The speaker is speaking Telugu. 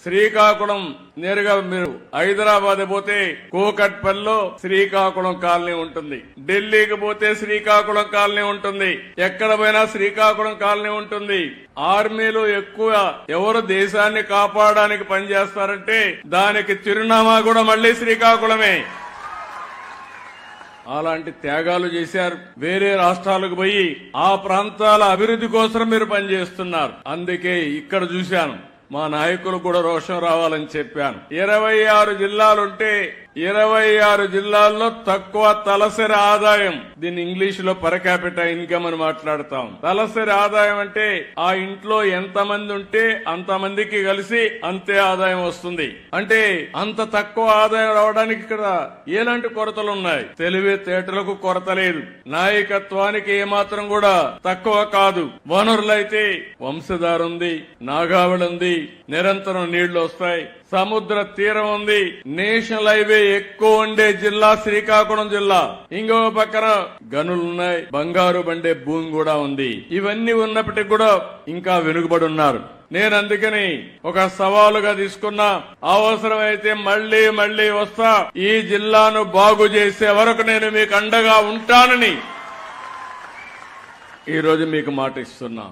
శ్రీకాకుళం నేరుగా మీరు హైదరాబాద్ పోతే కూకట్పల్లిలో శ్రీకాకుళం కాలనీ ఉంటుంది, ఢిల్లీకి పోతే శ్రీకాకుళం కాలనీ ఉంటుంది, ఎక్కడ పోయినా శ్రీకాకుళం కాలనీ ఉంటుంది. ఆర్మీలో ఎక్కువ ఎవరు దేశాన్ని కాపాడడానికి పనిచేస్తారంటే దానికి చిరునామా కూడా మళ్లీ శ్రీకాకుళమే. అలాంటి త్యాగాలు చేశారు. వేరే రాష్ట్రాలకు పోయి ఆ ప్రాంతాల అభివృద్ధి కోసం మీరు పనిచేస్తున్నారు. అందుకే ఇక్కడ చూశాను, మా నాయకులు కూడా రోషం రావాలని చెప్పాను. 26 జిల్లాలుంటే 26 జిల్లాల్లో తక్కువ తలసరి ఆదాయం, దీన్ని ఇంగ్లీష్ లో పర్ క్యాపిటల్ ఇన్కమ్ అని మాట్లాడతాం. తలసరి ఆదాయం అంటే ఆ ఇంట్లో ఎంతమంది ఉంటే అంతమందికి కలిసి అంతే ఆదాయం వస్తుంది. అంటే అంత తక్కువ ఆదాయం రావడానికి ఇక్కడ ఎలాంటి కొరతలు ఉన్నాయి? తెలివితేటలకు కొరత లేదు, నాయకత్వానికి ఏమాత్రం కూడా తక్కువ కాదు. వనరులైతే వంశధార ఉంది, నాగావళి ఉంది, నిరంతరం నీళ్లు వస్తాయి, సముద్ర తీరం ఉంది, నేషనల్ హైవే ఎక్కువ ఉండే జిల్లా శ్రీకాకుళం జిల్లా. ఇంకో పక్కన గనులున్నాయి, బంగారు బండే భూమి కూడా ఉంది. ఇవన్నీ ఉన్నప్పటికీ కూడా ఇంకా వెనుకబడి ఉన్నారు. నేను అందుకని ఒక సవాలుగా తీసుకున్నా, అవసరమైతే మళ్లీ మళ్లీ వస్తా, ఈ జిల్లాను బాగు చేసే వరకు నేను మీకు అండగా ఉంటానని ఈ రోజు మీకు మాట ఇస్తున్నా.